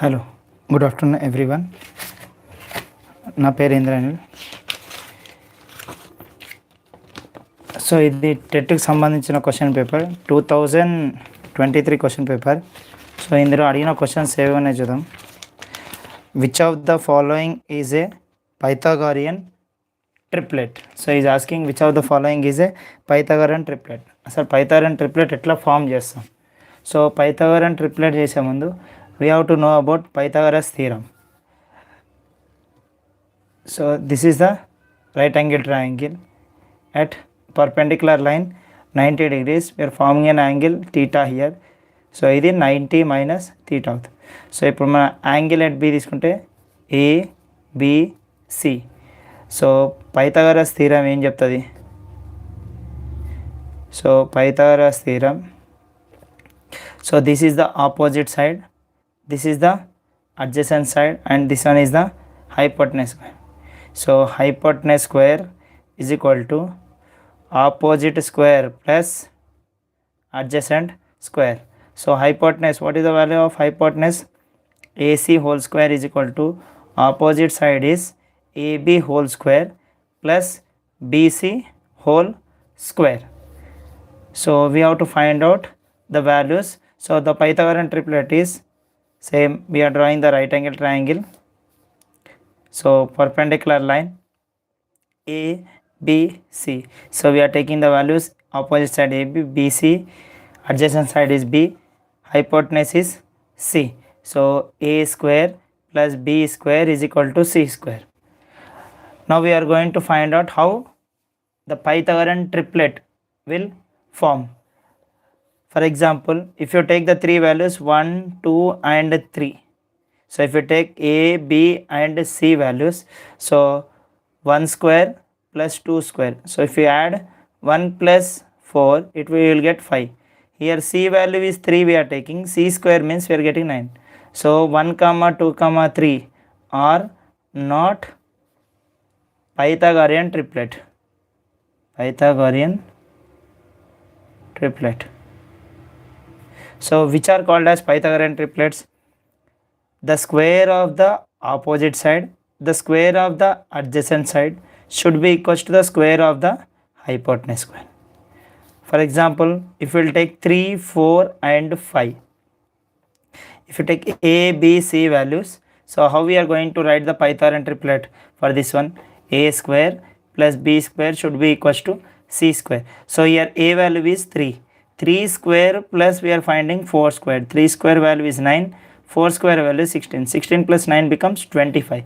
Hello, good afternoon everyone. నా పేరు ఇంద్రనిల్. So ఇది టెట్కి సంబంధించిన question paper 2023 question paper. So ఇందులో అడిగిన క్వశ్చన్స్ ఏవైనా చూద్దాం. Which of the following is a Pythagorean triplet? So is asking which of the following is a Pythagorean triplet. అసలు Pythagorean triplet ఎట్లా ఫామ్ చేస్తాం? సో పైథాగోరియన్ ట్రిప్లెట్ చేసే ముందు we have to know about Pythagoras theorem. So this is the right angle triangle at perpendicular line 90 degrees. We are forming an angle theta here. So ఇది 90 minus theta అవుతుంది. So ఇప్పుడు మన angle at B తీసుకుంటే ABC. So Pythagoras theorem ఏం చెప్తుంది? So Pythagoras theorem, so this is the opposite side, this is the adjacent side, and this one is the hypotenuse square. So hypotenuse square is equal to opposite square plus adjacent square. So hypotenuse, what is the value of hypotenuse? AC whole square is equal to opposite side is AB whole square plus BC whole square. So we have to find out the values. So the Pythagorean triplet is same. We are drawing the right angle triangle. So perpendicular line A B C. So we are taking the values opposite side A B, B C, adjacent side is B, hypotenuse is C. So A square plus B square is equal to C square. Now we are going to find out how the Pythagorean triplet will form. For example, if you take the three values 1, 2 and 3. So if you take A, B and C values, so 1 square plus 2 square. So if you add 1 plus 4, it will get 5. Here C value is 3 we are taking. C square means we are getting 9. So 1, 2, 3 are not Pythagorean triplet. Pythagorean triplet. So which are called as Pythagorean triplets? The square of the opposite side, the square of the adjacent side should be equal to the square of the hypotenuse square. For example, if we will take 3, 4 and 5. If you take A, B, C values, so how we are going to write the Pythagorean triplet for this one? A square plus B square should be equal to C square. So here A value is 3. 3 square plus we are finding 4 square. 3 square value is 9. 4 square value is 16. 16 plus 9 becomes 25.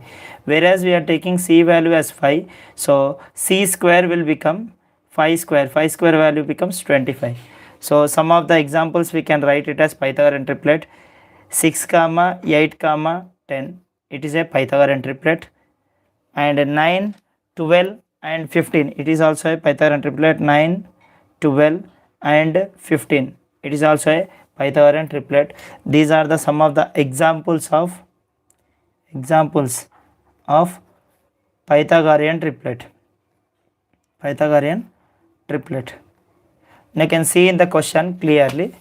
Whereas we are taking C value as 5. So C square will become 5 square. 5 square value becomes 25. So some of the examples we can write it as Pythagorean triplet. 6, 8, 10. It is a Pythagorean triplet. And 9, 12 and 15. It is also a Pythagorean triplet. 9, 12 and 15. It is also a Pythagorean triplet. These are the some of the examples of Pythagorean triplet. Pythagorean triplet. Now you can see in the question clearly.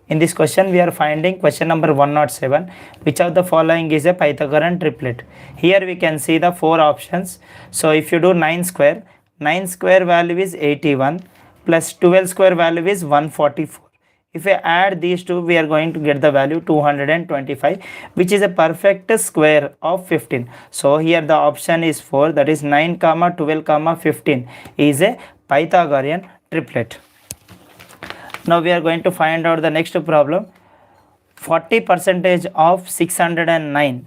In this question we are finding question number 107. Which of the following is a Pythagorean triplet? Here we can see the four options. So if you do 9 square value is 81 plus 12 square value is 144. If we add these two, we are going to get the value 225, which is a perfect square of 15. So here the option is 4, that is 9, 12, 15 is a Pythagorean triplet. Now we are going to find out the next problem. 40% of 609.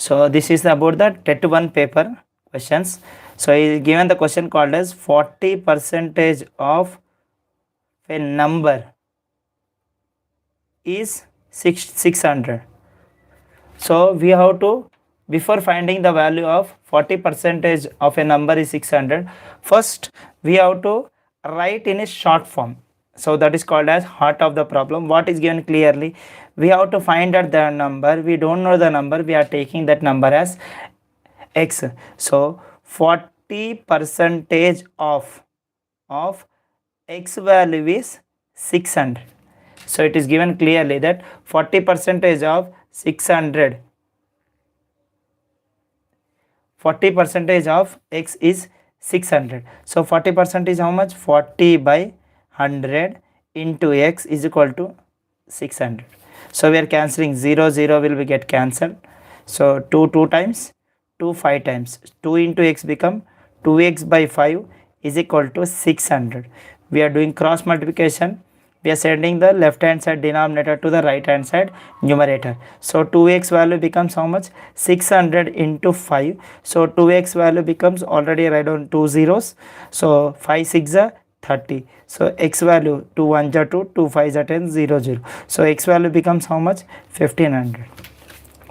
So this is about the TET 1 paper questions. So he is given the question called as 40% of a number is 600. So we have to, before finding the value of 40% of a number is 600, first we have to write in a short form. So that is called as heart of the problem. What is given clearly? We have to find out the number. We don't know the number. We are taking that number as x. So 40% of x value is 600. So it is given clearly that 40% of 600, 40% of x is 600. So 40% is how much? 40 by 100 into x is equal to 600. So we are cancelling 0, 0 will be get cancelled. So 2 times, 2 5 times, 2 into x become 2x by 5 is equal to 600. We are doing cross multiplication. We are sending the left hand side denominator to the right hand side numerator. So 2x value becomes how much? 600 into 5. So 2x value becomes, already write down 2 zeros. So 5 6 are 30. So x value 2 1 are 2, 2 5 are 10, 0 0. So x value becomes how much? 1500.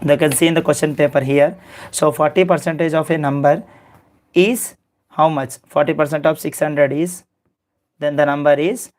You can see in the question paper here. So 40% of a number is how much? 40% of 600 is, then the number is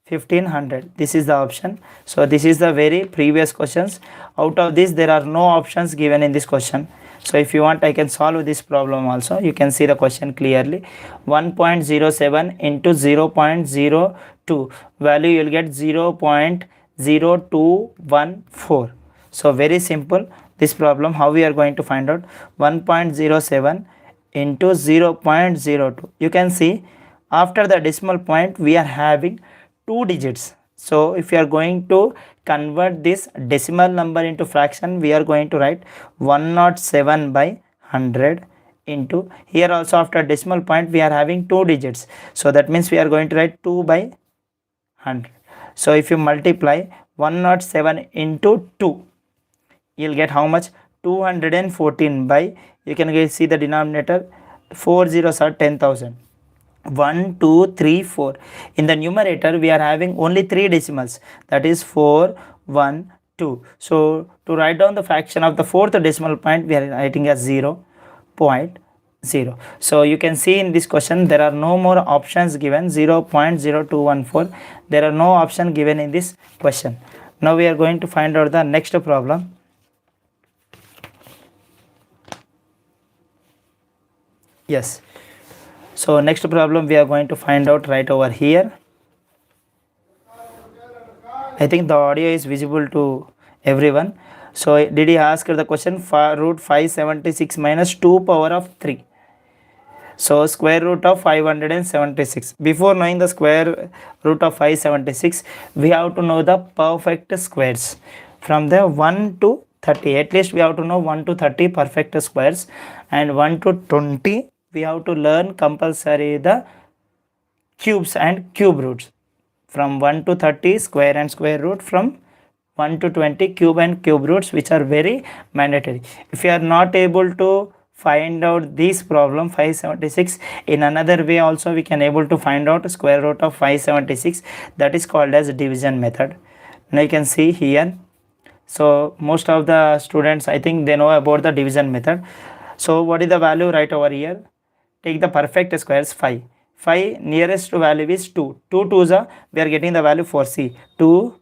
1500. This is the option. So this is the very previous questions. Out of this there are no options given in this question. So if you want, I can solve this problem also. You can see the question clearly. 1.07 into 0.02 value, you will get 0.0214. So very simple this problem. How we are going to find out? 1.07 into 0.02. You can see after the decimal point we are having 2 digits. So if you are going to convert this decimal number into fraction, we are going to write 107 by 100 into, here also after decimal point we are having 2 digits. So that means we are going to write 2 by 100. So if you multiply 107 into 2, you will get how much? 214 by, you can see the denominator, 4 zeros are 10,000. 1 2 3 4. In the numerator we are having only 3 decimals, that is 4 1 2. So to write down the fraction of the fourth decimal point, we are writing as 0.0. So you can see in this question there are no more options given. 0.0214, there are no option given in this question. Now we are going to find out the next problem. Yes. So next problem we are going to find out right over here. I think the audio is visible to everyone. So did he ask the question? Root 576 minus 2 power of 3. So square root of 576. Before knowing the square root of 576, we have to know the perfect squares. From the 1 to 30, at least we have to know 1 to 30 perfect squares, and 1 to 20 we have to learn compulsory the cubes and cube roots. From 1 to 30 square and square root, from 1 to 20 cube and cube roots, which are very mandatory. If you are not able to find out this problem 576, in another way also we can able to find out square root of 576. That is called as division method. Now you can see here. So most of the students, I think they know about the division method. So what is the value right over here? Take the perfect squares 5. 5 nearest to value is 2. 2 2s are, we are getting the value 4. See 2,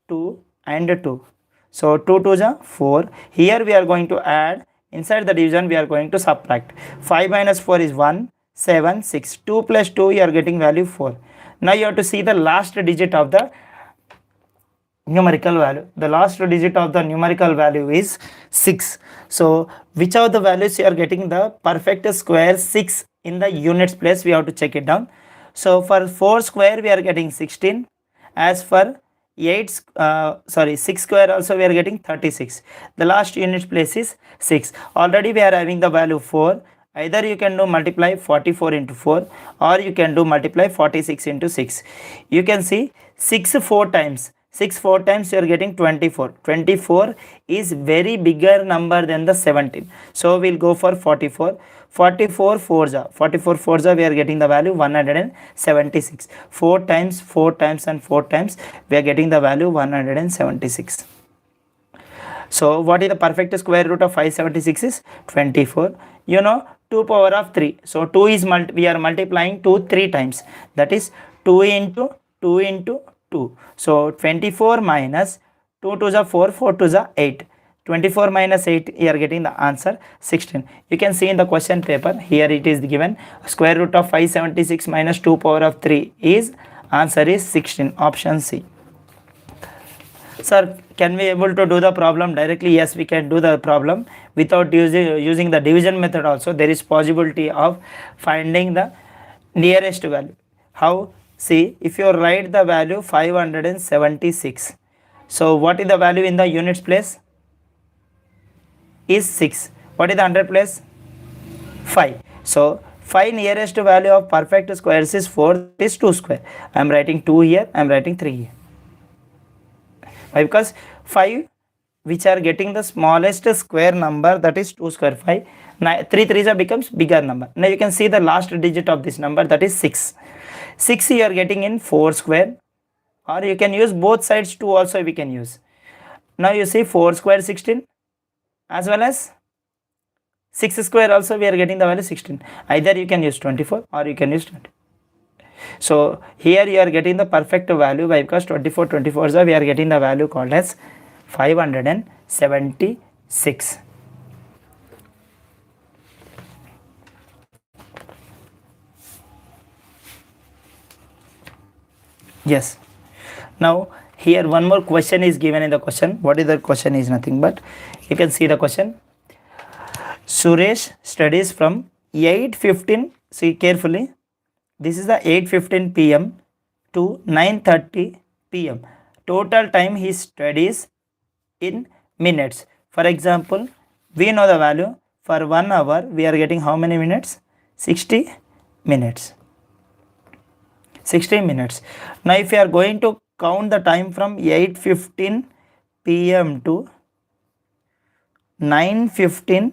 2 and 2. So 2 2s are 4. Here we are going to add. Inside the division we are going to subtract. 5 minus 4 is 1, 7, 6. 2 plus 2 you are getting value 4. Now you have to see the last digit of the numerical value. The last digit of the numerical value is 6. So which of the values you are getting the perfect square 6 in the units place, we have to check it down. So for 4 square we are getting 16. As for 6 square also we are getting 36. The last unit place is 6. Already we are having the value 4. Either you can do multiply 44 into 4, or you can do multiply 46 into 6. You can see 6 4 times. 6 4 times you are getting 24. 24 is very bigger number than the 17. So we will go for 44. 44 4s. 44 4s we are getting the value 176. 4 times, 4 times and 4 times we are getting the value 176. So what is the perfect square root of 576 is 24. You know 2 power of 3. So 2 is we are multiplying 2 3 times. That is 2 into 2 into 2. So 24 minus 2 2s are 4, 4 2s are 8. 24 minus 8, you are getting the answer 16. You can see in the question paper, here it is given square root of 576 minus 2 power of 3 is, answer is 16, option C. Sir, can we able to do the problem directly? Yes, we can do the problem without using the division method also. There is possibility of finding the nearest value. How? See, if you write the value 576, so what is the value in the units place? Is 6. What is the 100 place? 5. So 5 nearest value of perfect squares is 4, is 2 square. I am writing 2 here, I am writing 3 here. Why? Because 5 which are getting the smallest square number, that is 2 square 5. 3 3s becomes bigger number. Now you can see the last digit of this number, that is 6. 6 you are getting in 4 square, or you can use both sides 2 also we can use. Now you see 4 square 16, as well as 6 square also we are getting the value 16. Either you can use 24 or you can use 20. So here you are getting the perfect value, by because 24 24, so we are getting the value called as 576. Yes. Now here one more question is given in the question. What is the question? Is nothing but, you can see the question. Suresh studies from 8:15, see carefully, this is the 8:15 p.m. to 9:30 p.m. Total time he studies in minutes. For example, we know the value for 1 hour we are getting how many minutes? 60 minutes. 60 minutes. Now if you are going to count the time from 8:15 p.m. to 9:15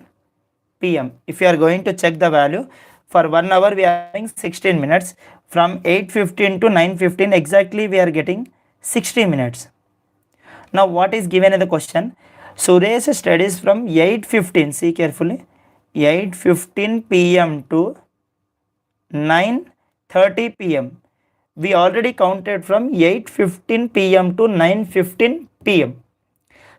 p.m. if you are going to check the value, for 1 hour we are having 16 minutes. From 8:15 to 9:15 exactly we are getting 60 minutes. Now what is given in the question? Suresh studies from 8:15, see carefully, 8:15 p.m. to 9:30 p.m. We already counted from 8:15 p.m. to 9:15 p.m.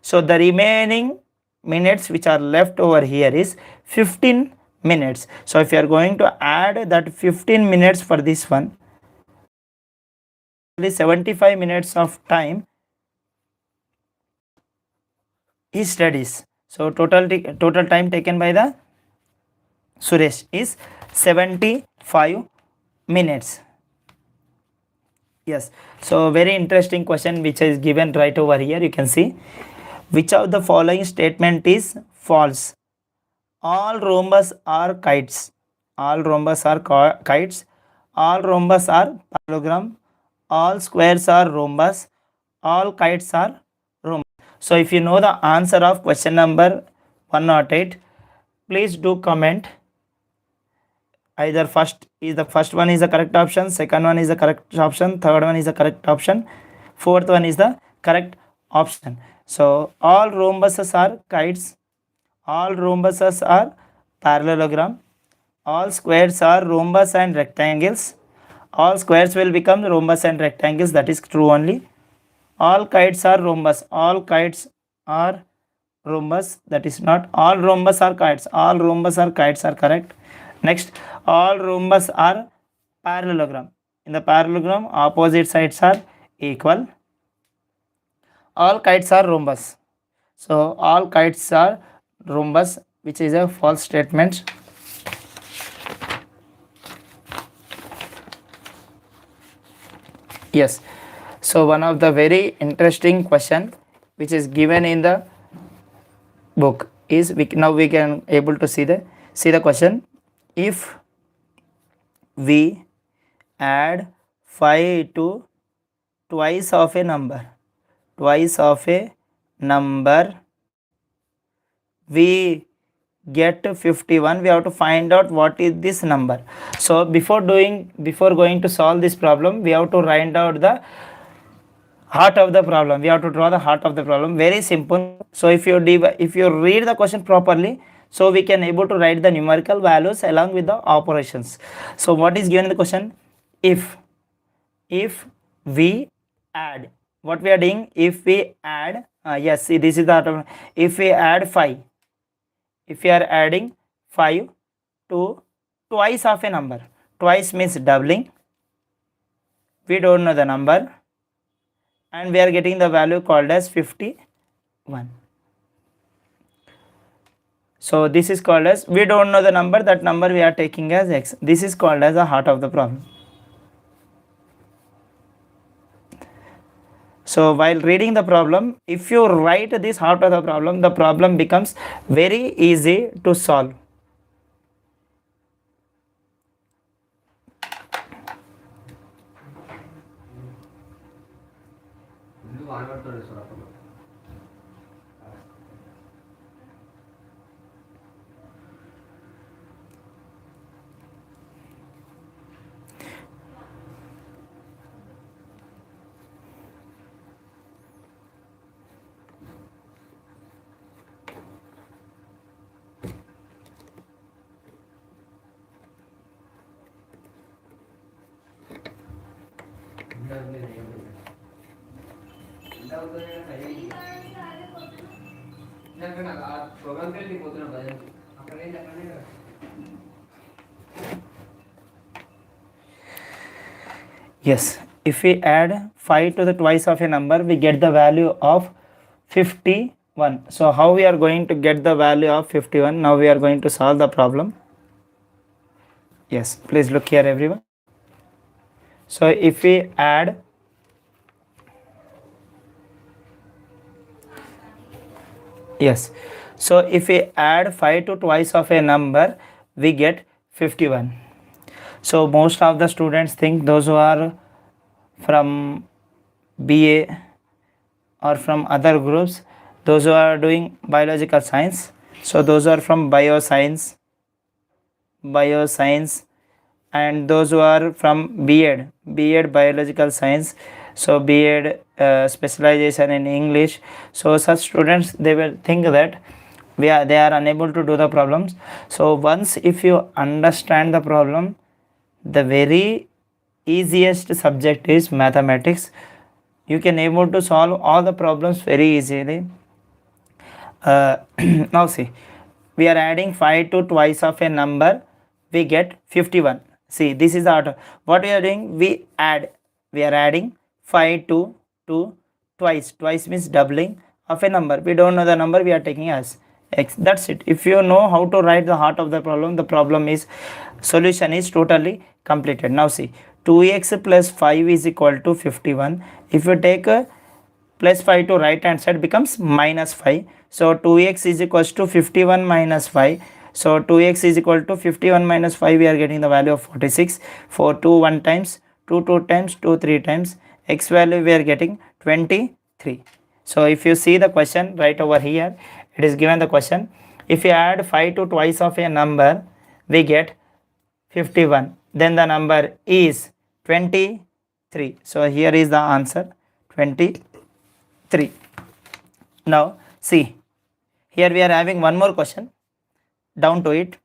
So the remaining minutes which are left over here is 15 minutes. So if you are going to add that 15 minutes for this one, 75 minutes of time he studies. So total time taken by the Suresh is 75 minutes. Yes. So very interesting question which is given right over here. You can see, which of the following statement is false? All rhombus are kites. All rhombus are kites. All rhombus are parallelogram. All squares are rhombus. All kites are rhombus. So if you know the answer of question number 108, please do comment. Either first one is the correct option, second one is the correct option, third one is the correct option, fourth one is the correct option. So all rhombuses are kites, all rhombuses are parallelogram, all squares are rhombus and rectangles, all squares will become rhombus and rectangles, that is true only. All kites are rhombus, all kites are rhombus, that is not. All rhombus are kites, all rhombus are kites are correct. Next, all rhombus are parallelogram. In the parallelogram, opposite sides are equal. All kites are rhombus. So all kites are rhombus, which is a false statement. Yes. So one of the very interesting question which is given in the book is, now we can able to see the question. If we add 5 to twice of a number, we get 51, we have to find out what is this number. So before going to solve this problem, we have to write out the heart of the problem. We have to draw the heart of the problem. Very simple. So if you read the question properly, so we can able to write the numerical values along with the operations. So what is given in the question? If we add what we are doing, if we add yes, see, this is the, if we add 5, if we are adding 5 to twice of a number, twice means doubling, we don't know the number, and we are getting the value called as 51. So this is called as, we don't know the number, that number we are taking as x. This is called as the heart of the problem. So while reading the problem, if you write this heart of the problem becomes very easy to solve. Yes, if we add 5 to the twice of a number, we get the value of 51. So how we are going to get the value of 51? Now we are going to solve the problem. Yes, please look here everyone. So if we add, yes, so if we add 5 to twice of a number, we get 51. So most of the students think, those who are from BA or from other groups, those who are doing biological science, so those are from bioscience, and those who are from B.Ed biological science, so B.Ed specialization in English, so such students, they will think that they are unable to do the problems. So once if you understand the problem, the very easiest subject is mathematics. You can able to solve all the problems very easily. Now see, we are adding 5 to twice of a number, we get 51. See, this is the order. What we are doing, we are adding 5 to twice means doubling of a number. We don't know the number, we are taking as x. That's it. If you know how to write the heart of the problem is, solution is totally completed. Now see, 2x plus 5 is equal to 51. If you take plus 5 to right hand side, becomes minus 5. So 2x is equals to 51 minus 5. So 2x is equal to 51 minus 5, we are getting the value of 46. For 2 1 times, 2 2 times, 2 3 times, x value we are getting 23. So if you see the question right over here, it is given the question, if you add 5 to twice of a number, we get 51, then the number is 23. So here is the answer, 23. Now see, here we are having one more question down to it.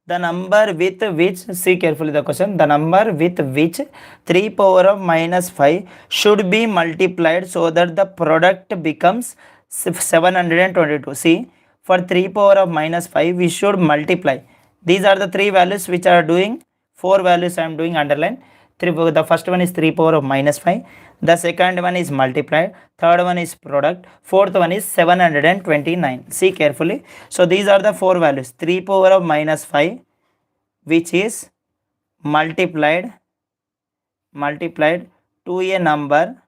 The number with which, see carefully the question, the number with which 3 power of minus 5 should be multiplied so that the product becomes 722. See, for 3 power of minus 5 we should multiply. These are the 3 values which are doing, 4 values I am doing underline. The first one is 3 power of minus 5, the second one is multiplied, third one is product, fourth one is 729. See carefully. So these are the 4 values, 3 power of minus 5 which is multiplied to a number,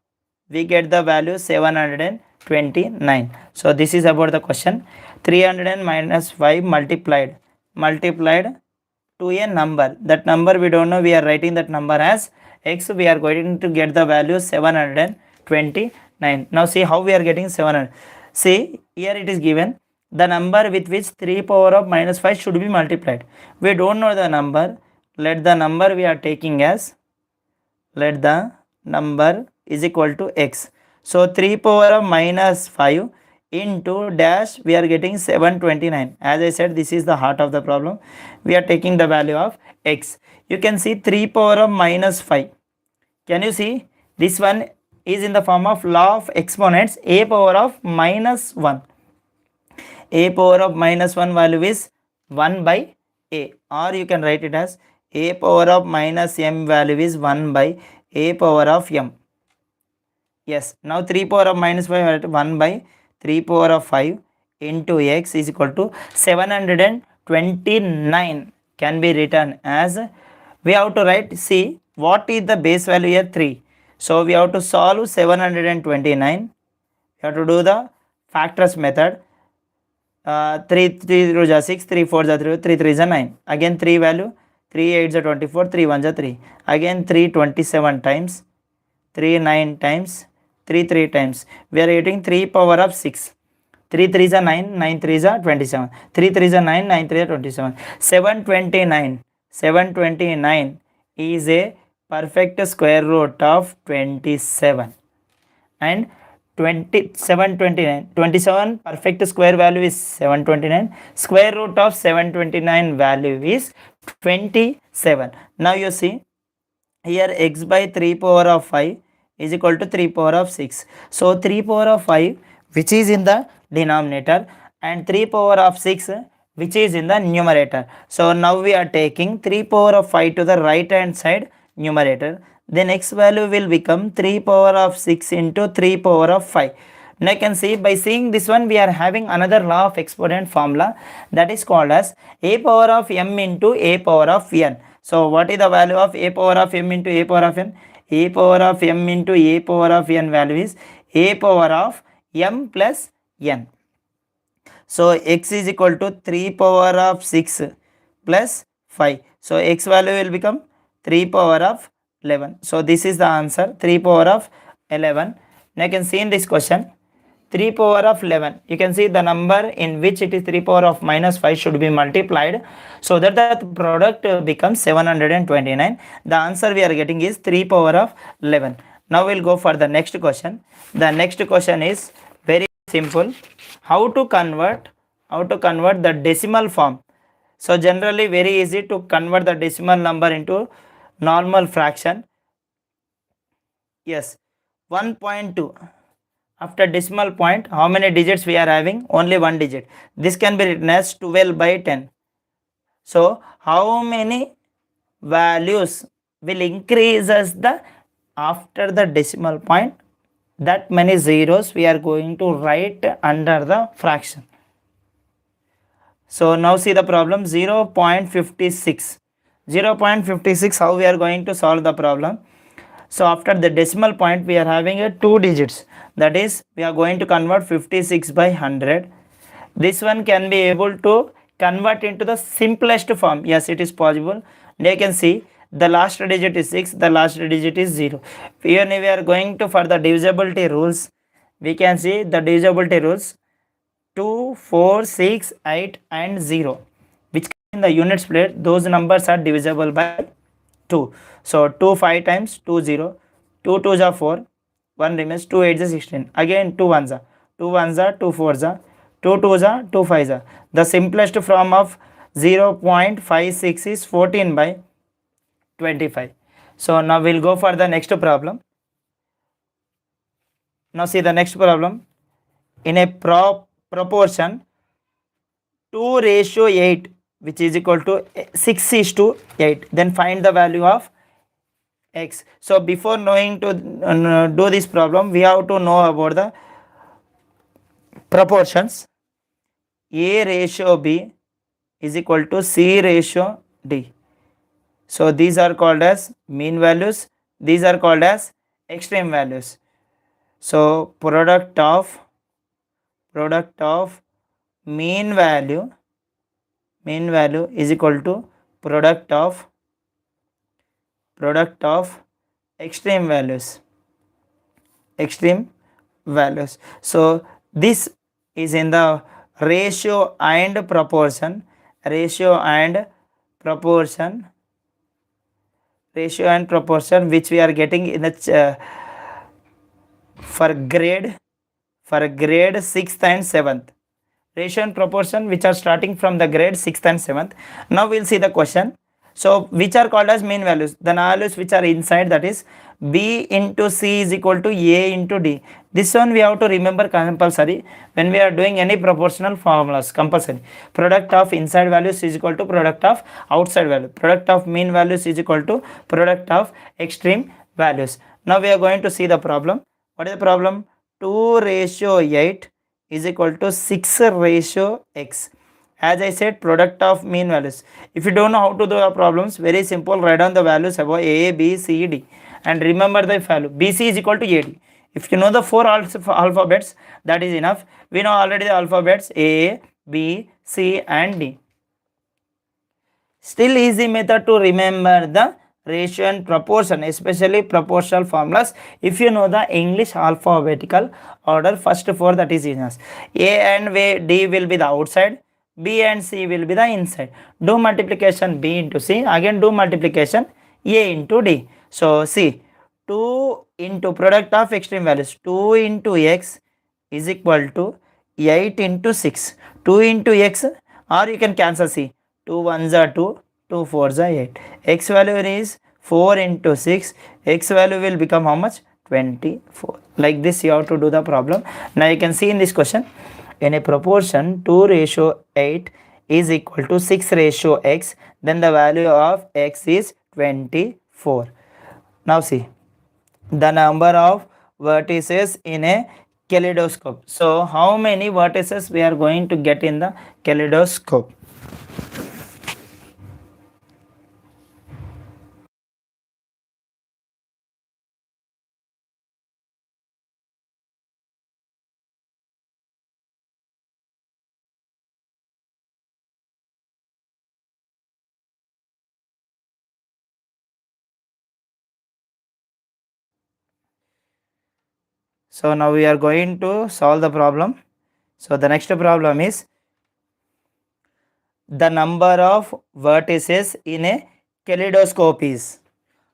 we get the value 729. So this is about the question. 300 minus 5 multiplied to a number, that number we don't know, we are writing that number as x, we are going to get the value 729. Now see how we are getting 700. See, here it is given the number with which 3 power of minus 5 should be multiplied. We don't know the number, let the number we are taking as, let the number is equal to x. So 3 power of minus 5 into dash, we are getting 729. As I said, this is the heart of the problem. We are taking the value of x. You can see 3 power of minus 5. Can you see this one? is in the form of law of exponents a power of minus 1. A power of minus 1 value is 1 by a, or you can write it as a power of minus m value is 1 by a power of m. Yes, now 3 power of minus 5 1 by 3 power of 5 into x is equal to 729 can be written as, we have to write, see what is the base value here, 3. So we have to solve 729. We have to do the factors method. 3 3 is 6, 3 4 is 3, 3 3 is 9. Again 3 value, 3 8 is 24, 3 1 is 3. Again 3 27 times, 3 9 times, 3 3 times. We are getting 3 power of 6. 3 3 is 9, 9 3 is 27. 3 3 is 9, 9 3 is 27. 729. 729 is a perfect square root of 27. And 27 perfect square value is 729. Square root of 729 value is 27. Now you see here x by 3 power of 5 is equal to 3 power of 6. So 3 power of 5 which is in the denominator and 3 power of 6 which is in the numerator. So now we are taking 3 power of 5 to the right hand side numerator. Then x value will become 3 power of 6 into 3 power of 5. Now you can see, by seeing this one we are having another law of exponent formula that is called as a power of m into a power of n. So what is the value of a power of m into a power of n? A power of m into a power of n value is a power of m plus n. So x is equal to 3 power of 6 plus 5. So x value will become 3 power of 11. So this is the answer, 3 power of 11. Now you can see in this question 3 power of 11. You can see the number in which it is 3 power of minus 5 should be multiplied so that the product becomes 729. The answer we are getting is 3 power of 11. Now we'll go for the next question. The next question is very simple. How to convert the decimal form. So generally very easy to convert the decimal number into normal fraction. Yes, 1.2. After decimal point, how many digits we are having? Only one digit. This can be written as 12 by 10. So how many values will increase as the after the decimal point? That many zeros we are going to write under the fraction. So now see the problem, 0.56. 0.56, how we are going to solve the problem? So after the decimal point we are having a 2 digits, that is we are going to convert 56 by 100. This one can be able to convert into the simplest form. Yes, it is possible. Now you can see the last digit is 6, the last digit is 0. Even if we are going to for the divisibility rules, we can see the divisibility rules 2, 4, 6, 8 and 0, which in the units place those numbers are divisible by 2. So 2 5 times 2 0, 2 2s are 4, 1 remains, 2 8s are 16, again 2 1s are 2 1s are 2 4s are 2 2s are 2 5s are. The simplest form of 0.56 is 14 by 25. So now we'll go for the next problem. Now see the next problem. In a proportion 2:8 which is equal to 6:8, then find the value of x. So before knowing to do this problem, we have to know about the proportions. A ratio B is equal to C ratio D. So these are called as mean values, these are called as extreme values. So product of mean value is equal to product of extreme values. So this is in the ratio and proportion which we are getting in the for grade 6th and 7th. Ratio and proportion which are starting from the grade 6th and 7th. Now we'll see the question. So which are called as mean values? The values which are inside, that is B into C is equal to A into D. This one we have to remember compulsory when we are doing any proportional formulas, compulsory. Product of inside values is equal to product of outside value. Product of mean values is equal to product of extreme values. Now we are going to see the problem. What is the problem? 2:8 is equal to 6:x. As I said, product of mean values. If you don't know how to do the problems, very simple, write down the values above A, B, C, D and remember the value. BC is equal to AD. If you know the four alphabets, that is enough. We know already the alphabets A, B, C and D. Still easy method to remember the ratio and proportion, especially proportional formulas. If you know the English alphabetical order, first four, that is enough. A and D will be the outside, B and C will be the inside. Do multiplication B into C, again do multiplication A into D. So see, 2 into product of extreme values, 2 into x is equal to 8 into 6. 2 into x, or you can cancel, see, 2 1s are 2, 2 4s are 8. X value is 4 into 6. X value will become how much? 24. Like this you have to do the problem. Now you can see in this question, in a proportion 2:8 is equal to 6:x, then the value of x is 24. Now see, the number of vertices in a kaleidoscope. So how many vertices we are going to get in the kaleidoscope? So now we are going to solve the problem. So the next problem is the number of vertices in a kaleidoscope is.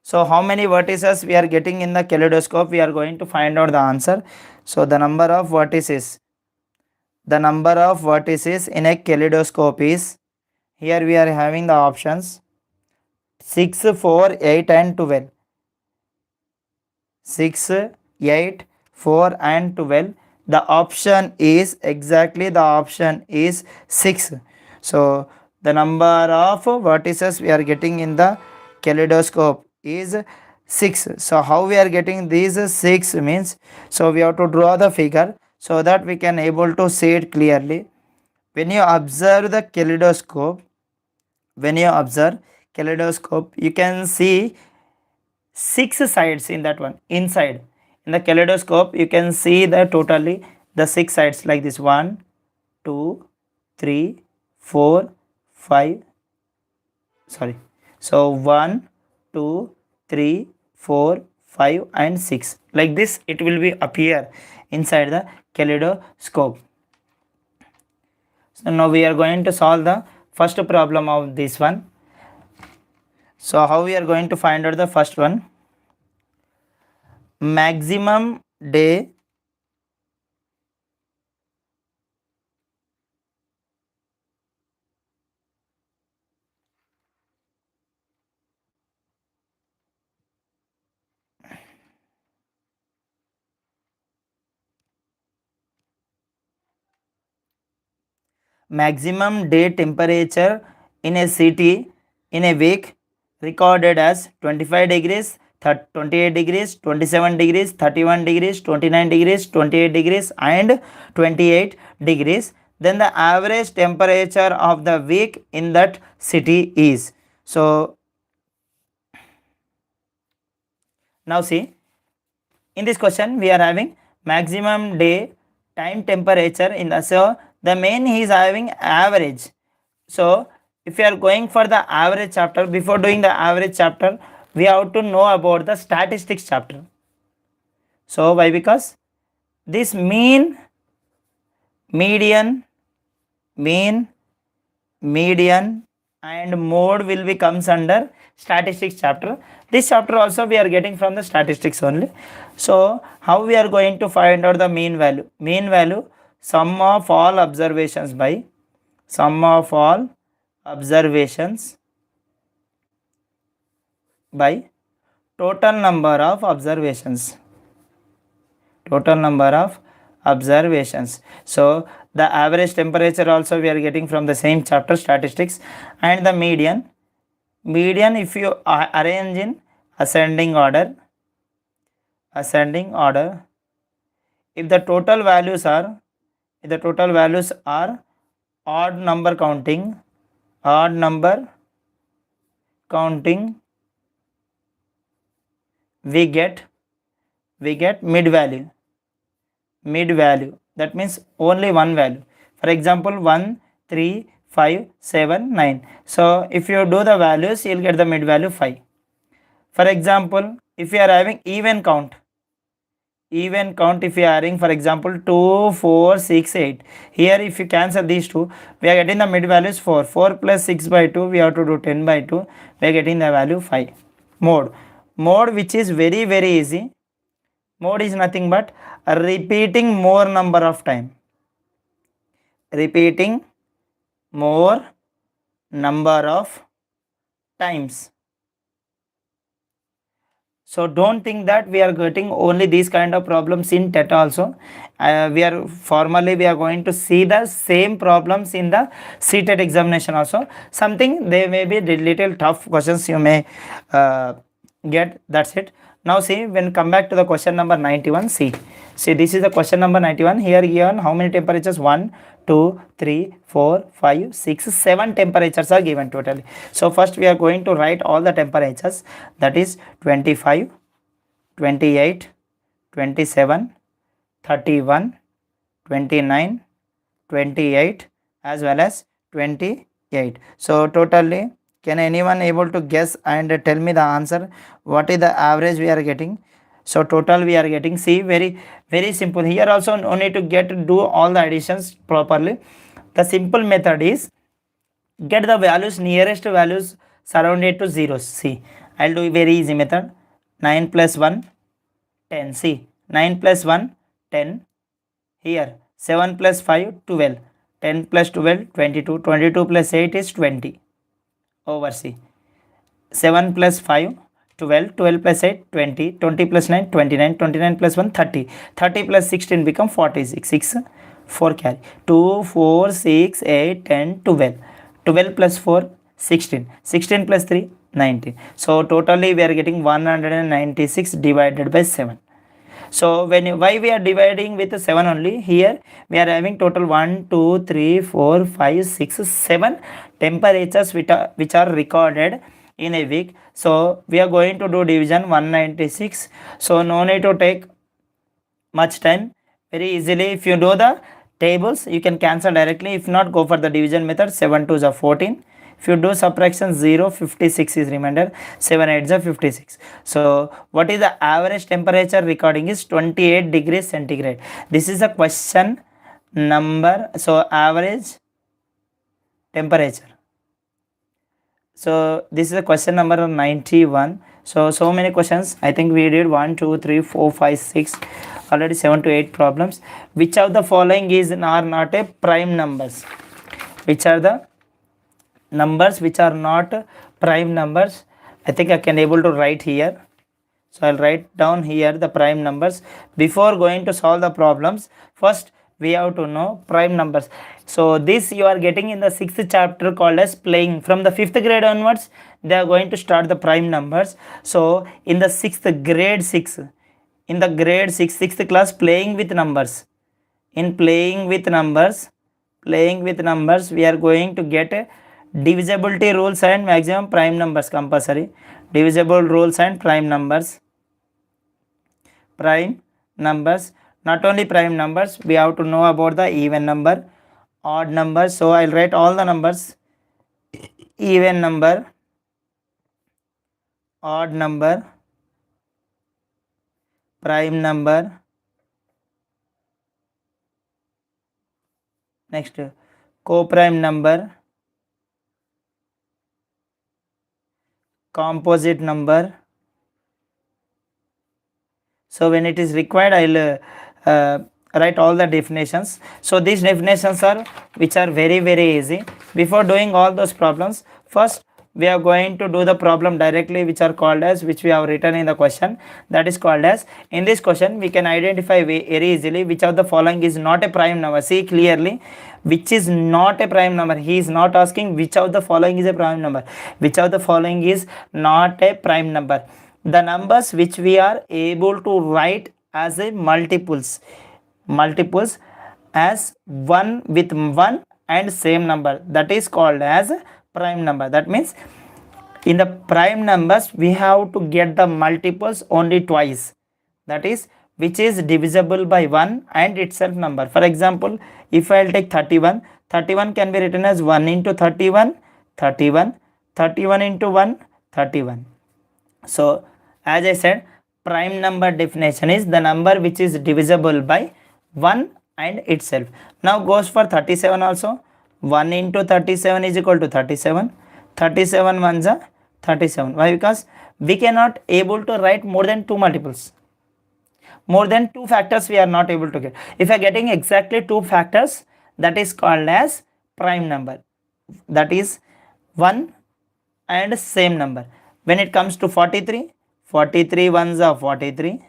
So how many vertices we are getting in the kaleidoscope? We are going to find out the answer. So the number of vertices in a kaleidoscope is, here we are having the options 6, 4, 8 and 12. 6, 8, 4 and 12. The option is exactly, the option is 6. So the number of vertices we are getting in the kaleidoscope is 6. So how we are getting these 6 means, so we have to draw the figure so that we can able to see it clearly. When you observe the kaleidoscope, you can see 6 sides in that one. Inside in the kaleidoscope you can see the totally the 6 sides like this: 1 2 3 4 5, sorry, so 1 2 3 4 5 and 6, like this it will be appear inside the kaleidoscope. So now we are going to solve the first problem of this one. So how we are going to find out the first one? Maximum day temperature in a city in a week recorded as 25 degrees, 28 degrees, 27 degrees, 31 degrees, 29 degrees, 28 degrees and 28 degrees. Then the average temperature of the week in that city is. So now see, in this question we are having maximum day time temperature in the, so the main he is having average. So if you are going for the average chapter, before doing the average chapter we have to know about the statistics chapter. So why? Because this mean, median, and mode will be comes under statistics chapter. This chapter also we are getting from the statistics only. So how we are going to find out the mean value? Mean value, sum of all observations by sum of all observations by total number of observations. Total number of observations. So the average temperature also we are getting from the same chapter, statistics. And the median, if you arrange in ascending order, if the total values are odd number counting, we get mid value. That means only one value. For example, 1, 3, 5, 7, 9. So if you do the values, you will get the mid value 5. For example, if you are having even count, if you are having, for example, 2, 4, 6, 8. Here if you cancel these two, we are getting the mid values 4. 4 plus 6 by 2, we have to do 10 by 2. We are getting the value 5. Mode which is very easy. Mode is nothing but repeating more number of time. Repeating more number of times. So don't think that we are getting only these kind of problems in TET also. We are going to see the same problems in the Ctet examination also. Something they may be little tough questions you may get. That's it. Now see, when come back to the question number 91, see this is the question number 91. Here given how many temperatures? 1, 2, 3, 4, 5, 6, 7 temperatures are given totally. So first we are going to write all the temperatures, that is 25, 28, 27, 31, 29, 28 as well as 28. So totally, can anyone able to guess and tell me the answer? What is the average we are getting? So total we are getting, see, very simple. Here also no need to do all the additions properly. The simple method is get the values, nearest values surrounded to zeros. See, I'll do a very easy method. 9 plus 1, 10. See, 9 plus 1, 10. Here 7 plus 5, 12. 10 plus 12, 22. 22 plus 8 is 20. Over C. 7 plus 5, 12, 12 plus 8, 20, 20 plus 9, 29, 29 plus 1, 30, 30 plus 16 become 46, 6, 4 carry, 2, 4, 6, 8, 10, 12, 12 plus 4, 16, 16 plus 3, 19. So totally we are getting 196 divided by 7. So why we are dividing with 7 only? Here we are having total 1, 2, 3, 4, 5, 6, 7 temperatures which are recorded in a week. So we are going to do division 196. So no need to take much time. Very easily, if you do the tables, you can cancel directly. If not, go for the division method. 7 2s are 14. If you do subtraction, 0, 56 is remainder. 7 8s are 56. So what is the average temperature recording is 28 degrees centigrade. This is a question number. So average temperature. So this is a question number 91. So many questions. I think we did 1, 2, 3, 4, 5, 6, already 7 to 8 problems. Which of the following are not a prime numbers? Which are the numbers which are not prime numbers? I think I can able to write here. So I'll write down here the prime numbers. Before going to solve the problems, first we have to know prime numbers. So this you are getting in the 6th chapter called as playing. From the 5th grade onwards, they are going to start the prime numbers. So in the 6th grade 6, in the grade 6, 6th class, playing with numbers. In playing with numbers, we are going to get divisibility rules and maximum prime numbers compulsory. Divisible rules and prime numbers. Not only prime numbers, we have to know about the even number, odd numbers. So I'll write all the numbers: even number, odd number, prime number, next co-prime number, composite number. So when it is required, I'll write all the definitions. So these definitions are which are very easy. Before doing all those problems, first we are going to do the problem directly, which are called as, which we have written in the question, that is called as, in this question we can identify very easily which of the following is not a prime number. See clearly which is not a prime number. He is not asking which of the following is a prime number, which of the following is not a prime number. The numbers which we are able to write as a multiples as 1 with 1 and same number, that is called as prime number. That means in the prime numbers we have to get the multiples only twice, that is which is divisible by 1 and itself number. For example, if I will take 31, 31 can be written as 1 into 31, 31, 31 into 1, 31. So as I said, prime number definition is the number which is divisible by 1 and itself. Now goes for 37 also. 1 into 37 is equal to 37. 37 ones are 37. Why? Because we cannot able to write more than 2 multiples. More than 2 factors we are not able to get. If I are getting exactly 2 factors, that is called as prime number. That is 1 and same number. When it comes to 43, 43 ones are 43,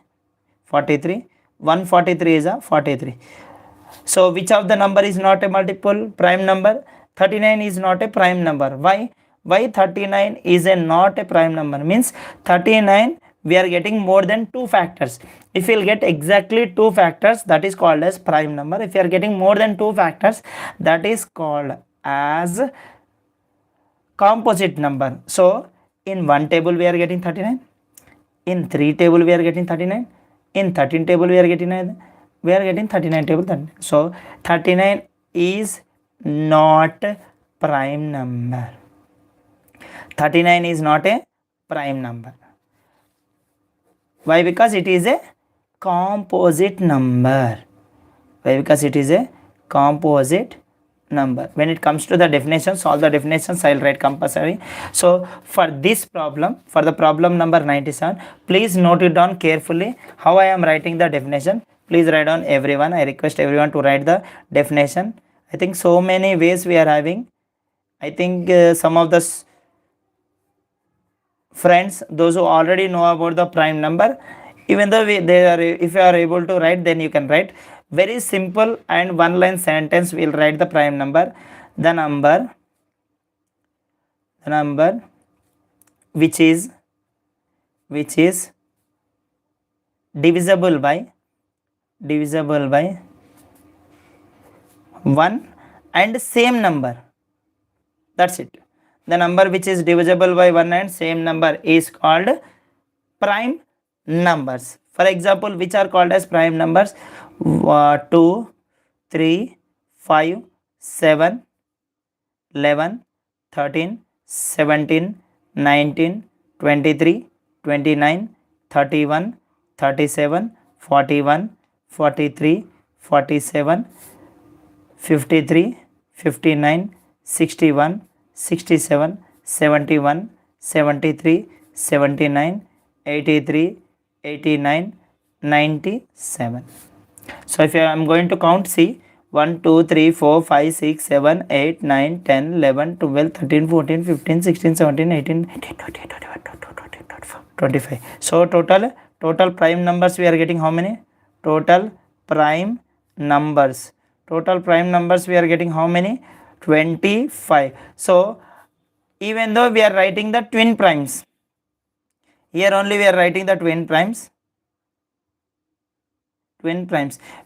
43, 143 is a 43. So which of the number is not a multiple prime number? 39 is not a prime number. Why? Why 39 is a not a prime number? Means 39 we are getting more than 2 factors. If you will get exactly 2 factors, that is called as prime number. If you are getting more than 2 factors, that is called as composite number. So in 1 table we are getting 39, in 3 table we are getting 39, in 13 table we are getting 39 table 39. So 39 is not prime number. 39 is not a prime number. Why? Because it is a composite number. Why? Because it is a composite number. When it comes to the definitions, all the definitions I will write compulsory. So for this problem, for the problem number 97, please note it down carefully how I am writing the definition. Please write down everyone. I request everyone to write the definition. I think so many ways we are having. I think some of the friends, those who already know about the prime number, even though if you are able to write, then you can write very simple and one line sentence. We will write the prime number. The number which is divisible by 1 and same number. That's it. The number which is divisible by 1 and same number is called prime numbers. For example, which are called as prime numbers? 2, 3, 5, 7, 11, 13, 17, 19, 23, 29, 31, 37, 41, 43, 47, 53, 59, 61, 67, 71, 73, 79, 83, 89, 97. So if I am going to count, see 1, 2, 3, 4, 5, 6, 7, 8, 9, 10, 11, 12, 13, 14, 15, 16, 17, 18, 19, 20, 21, 22, 23, 25. So total prime numbers we are getting how many? Total prime numbers we are getting how many? 25. So even though we are writing the twin primes, here only we are writing the twin primes,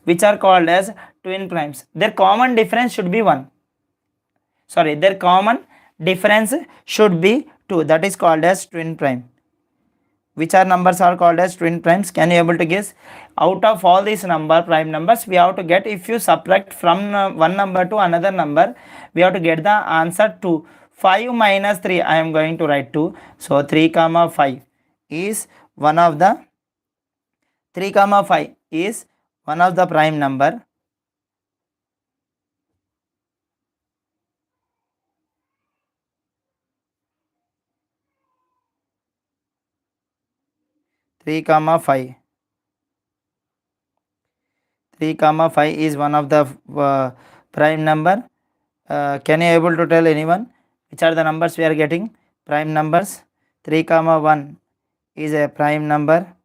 which are called as twin primes. Their common difference should be 1. Sorry, their common difference should be 2. That is called as twin prime. Which are numbers are called as twin primes? Can you able to guess? Out of all these prime numbers, we have to get, if you subtract from one number to another number, we have to get the answer 2. 5 minus 3, I am going to write 2. So 3 comma 5 is one of the 3 comma 5 is one of the prime number. Three comma 5 is one of the prime number. Can you able to tell anyone which are the numbers we are getting? prime numbers. 3 comma 1 is a prime number.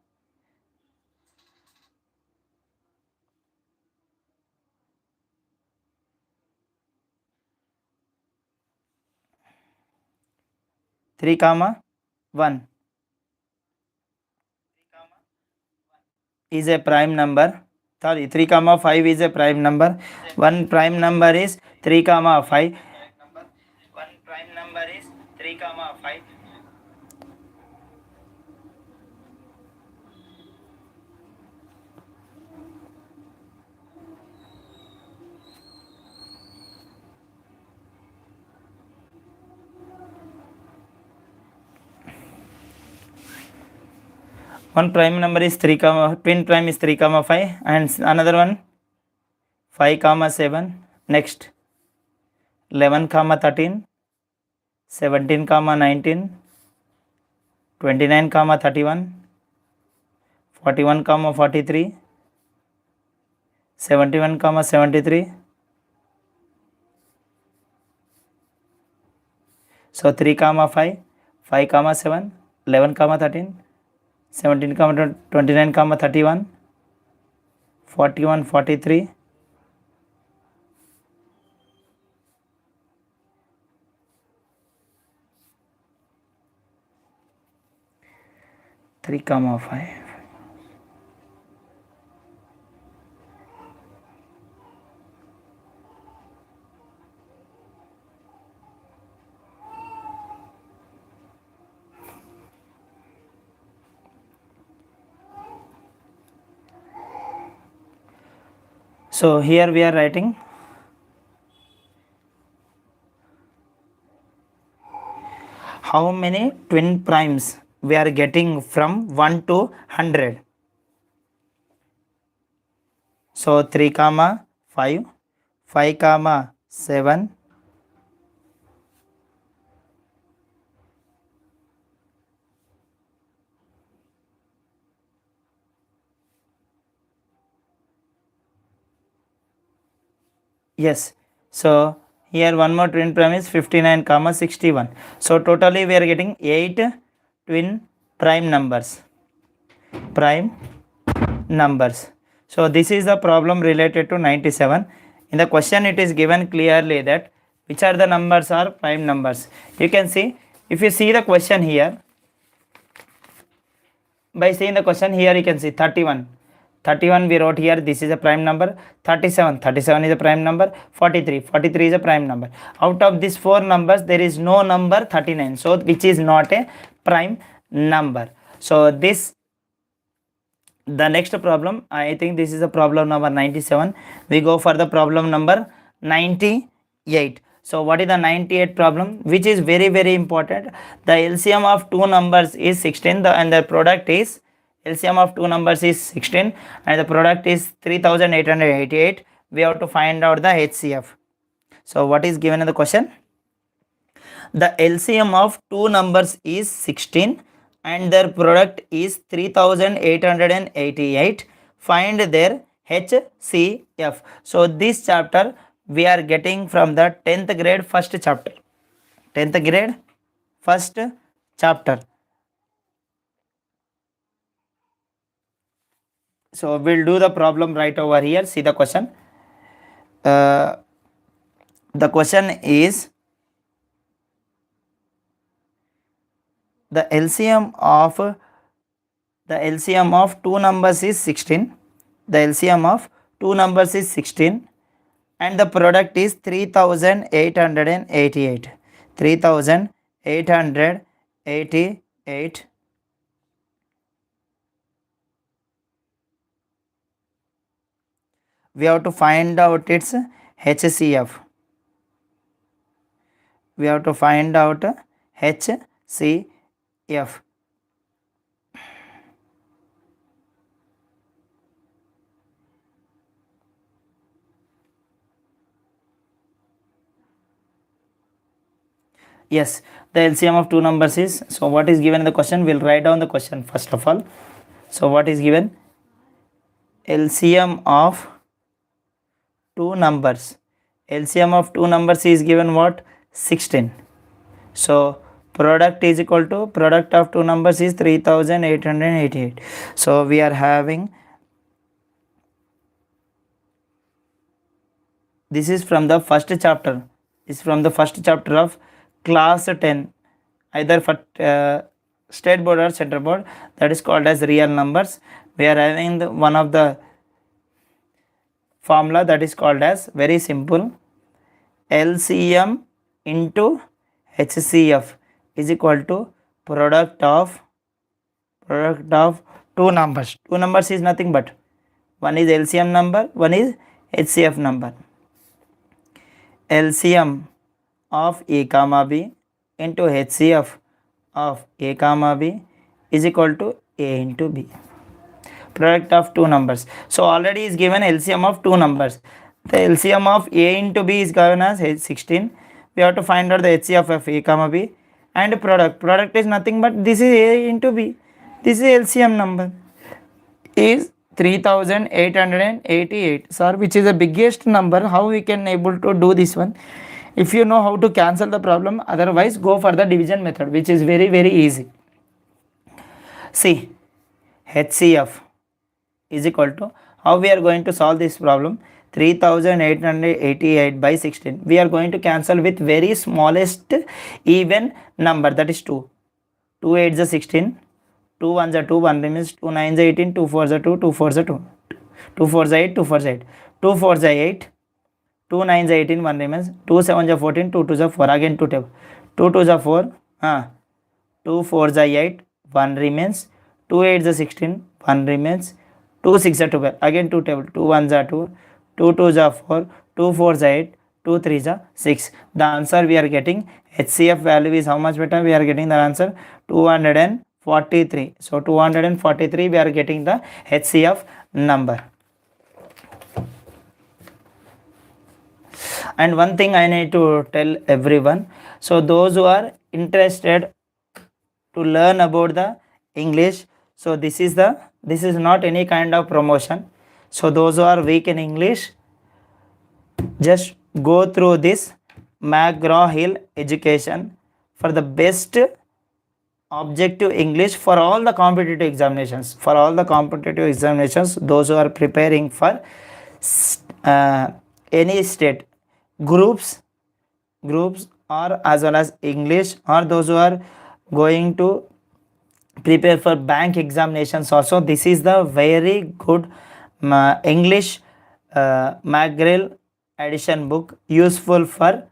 Three comma 1 is a prime number. Sorry, 3 comma 5 is a prime number. One prime number is 3 comma 5. One prime number is 3 comma 5. One prime number is 3 comma, twin prime is 3 comma 5, and another one 5 comma 7. Next 11 comma 13, 17 comma 19, 29 comma 31, 41 comma 43, 71 comma 73. So 3 comma 5, 5 comma 7, 11 comma 13, 17 comma 29 comma 31, 41, 43. 3 comma 5. So here we are writing how many twin primes we are getting from 1 to 100. So 3 comma 5, 5 comma 7, 'Yes, so here one more twin prime is 59 comma 61. So totally we are getting 8 twin prime numbers. So this is the problem related to 97. In the question it is given clearly that which are the numbers are prime numbers. You can see, if you see the question here, by seeing the question here you can see 31. 31 we wrote here, this is a prime number. 37 is a prime number. 43 is a prime number. Out of these 4 numbers there is no number 39, so which is not a prime number. So this, the next problem, I think this is a problem number 97. We go for the problem number 98. So what is the 98 problem, which is very important? The LCM of two numbers is 16, and the product is, LCM of two numbers is 16 and the product is 3888. We have to find out the HCF. So what is given in the question? The LCM of two numbers is 16 and their product is 3888. Find their HCF. So this chapter we are getting from the 10th grade first chapter. 10th grade first chapter. So we'll do the problem right over here. See the question. The question is, the LCM of two numbers is 16. The LCM of two numbers is 16 and the product is 3888. 3888. We have to find out its HCF. We have to find out HCF. Yes, the LCM of two numbers is, so what is given in the question, we'll write down the question first of all. So what is given? LCM of two numbers. LCM of two numbers is given what? 16. So product is equal to product of two numbers is 3888. So we are having, this is from the first chapter, is from the first chapter of class 10, either for state board or central board, that is called as real numbers. We are having one of the formula that is called as very simple, LCM into HCF is equal to product of two numbers. Two numbers is nothing but one is LCM number, one is HCF number. LCM of A comma B into HCF of A comma B is equal to A into B. Product of two numbers. So already is given LCM of two numbers. The LCM of A into B is given as 16. We have to find out the HCF of A comma B, and product. Product is nothing but this is A into B. This is LCM number is 3888, sir, which is the biggest number. How we can able to do this one? If you know how to cancel the problem, otherwise go for the division method, which is very easy. See, HCF is equal to, how we are going to solve this problem? 3888 by 16. We are going to cancel with very smallest even number, that is 2. 2 8s are 16. 2 1s are 2, 1 remains. 2 9s are 18, 2 4s are 2, 2 4s are 2. 2 4s are 8, 2 4s are 8. 2 4s are 8. 2 9s are 18, 1 remains. 2 7s are 14, 2 2s are 4. Again 2 table. 2 2s are 4. 2 4s are 8, 1 remains. 2 8s are 16, 1 remains. 2 6 are 12. Again 2 table. 2 1s are 2. 2 2s are 4. 2 4s are 8. 2 3s are 6. The answer we are getting, HCF value is how much better? We are getting the answer 243. So 243 we are getting the HCF number. And one thing I need to tell everyone, so those who are interested to learn about the English, so this is not any kind of promotion. So those who are weak in English, just go through this McGraw-Hill education for the best objective English for all the competitive examinations. For all the competitive examinations, those who are preparing for any state groups or as well as English, or those who are going to prepare for bank examinations also, this is the very good English McGraw edition book, useful for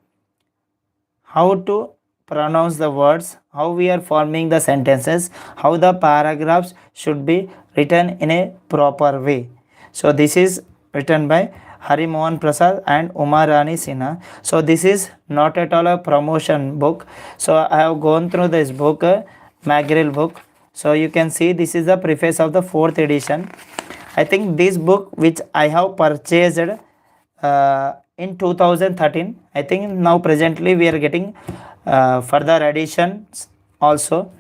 how to pronounce the words, how we are forming the sentences, how the paragraphs should be written in a proper way. So this is written by Hari Mohan Prasad and Uma Rani Sinha. So this is not at all a promotion book. So I have gone through this book, McGraw book. So you can see this is the preface of the 4th edition. I think this book which I have purchased in 2013. I think now presently we are getting further editions also.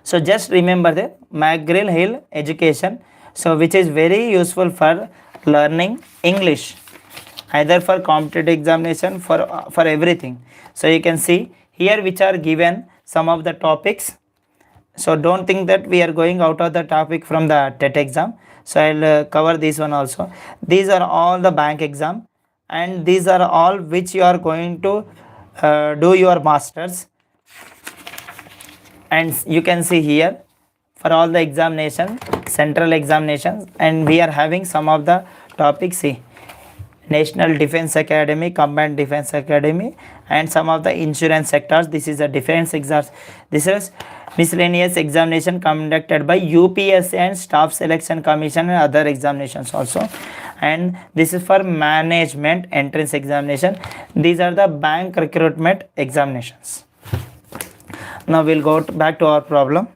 So just remember the McGraw-Hill education, so which is very useful for learning English, either for competitive examination, for everything. So you can see here which are given some of the topics. So don't think that we are going out of the topic from the TET exam. So I'll cover this one also. These are all the bank exam, and these are all which you are going to do your masters. And you can see here for all the examination, central examinations, and we are having some of the topics. See, National Defense Academy, Combined Defense Academy, and some of the insurance sectors. This is a defense exam. This is miscellaneous examination conducted by UPSC and Staff Selection Commission and other examinations also. And this is for management entrance examination. These are the bank recruitment examinations. Now we'll go back to our problem.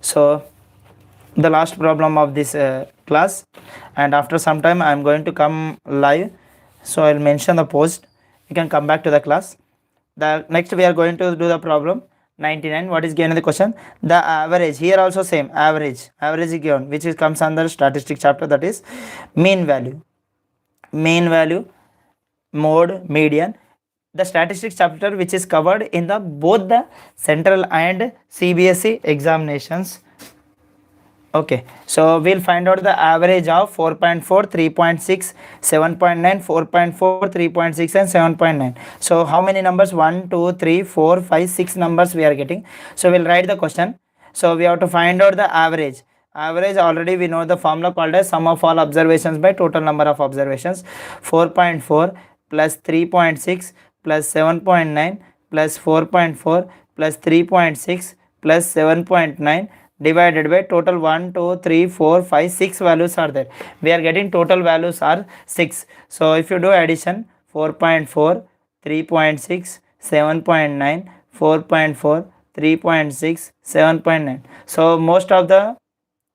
So the last problem of this class, and after some time I am going to come live, so I'll mention the post, you can come back to the class. The next we are going to do the problem 99. What is given in the question? The average, here also same, average is given, which is comes under statistics chapter, that is mean value, mode, median. The statistics chapter which is covered in the both the central and CBSE examinations. Okay, so we'll find out the average of 4.4, 3.6, 7.9, 4.4, 3.6 and 7.9. So how many numbers? 1, 2, 3, 4, 5, 6 numbers we are getting. So we'll write the question. So we have to find out the average. Average, already we know the formula called as sum of all observations by total number of observations. 4.4 plus 3.6 plus 7.9 plus 4.4 plus 3.6 plus 7.9 divided by total 1, 2, 3, 4, 5, 6 values are there. We are getting total values are 6. So if you do addition, 4.4, 3.6, 7.9, 4.4, 3.6, 7.9. So most of the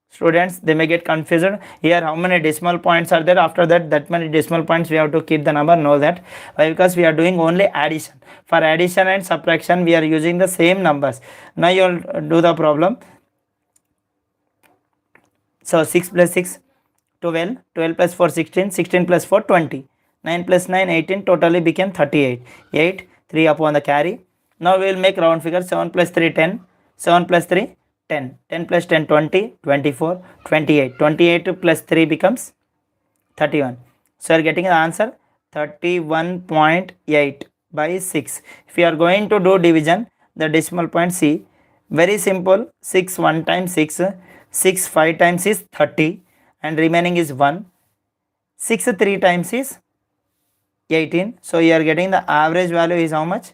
students, they may get confused here how many decimal points are there. After that many decimal points we have to keep the number. Know that why? Because we are doing only addition. For addition and subtraction we are using the same numbers. Now you will do the problem. So 6 plus 6 12, 12 plus 4 16, 16 plus 4 20, 9 plus 9 18, totally became 38. 8, 3 upon the carry. Now we will make round figure. 7 plus 3 10, 7 plus 3 10, 10 plus 10 20, 24, 28, 28 plus 3 becomes 31. So you are getting the answer 31.8 by 6. If you are going to do division, the decimal point, see, very simple. 6 1 times 6, 6 5 times is 30 and remaining is 1. 6 3 times is 18. So you are getting the average value is how much?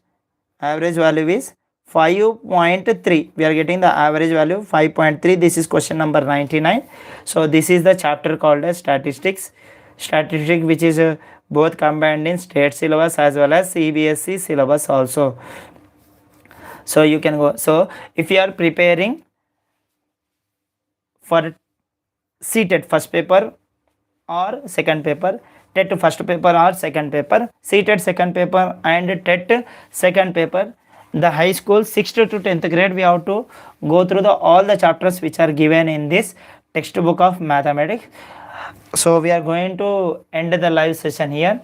Average value is 5.3. We are getting the average value 5.3. This is question number 99. So this is the chapter called as statistics, which is both combined in state syllabus as well as CBSE syllabus also. So you can go. So if you are preparing for Ctet first paper or second paper, TET first paper or second paper, Ctet second paper and TET second paper, the high school 6th to 10th grade, we have to go through all the chapters which are given in this textbook of mathematics. So we are going to end the live session here.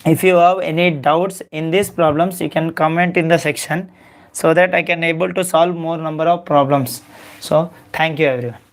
If you have any doubts in these problems, you can comment in the section so that I can able to solve more number of problems. So thank you everyone.